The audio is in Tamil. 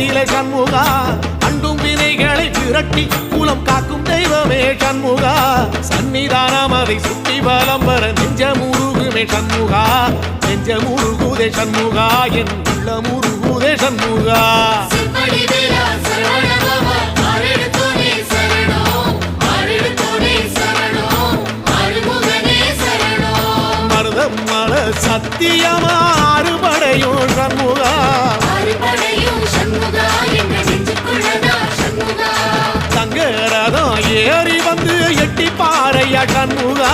நிலை சண்முகா அண்டும் வினைகளை விரட்டி குலம் காக்கும் தெய்வமே சண்முகா சன்னிதானம் அதை சுற்றி பலம் வர நெஞ்சமுருகுமே சண்முகா நெஞ்சமுருகுதே சண்முகா என் உள்ளமுருகுதே சண்முகா மருதமல சத்தியமா அறுபடையும் சண்முகா தங்கரதம் ஏறி வந்து எட்டி பாறையா சண்முகா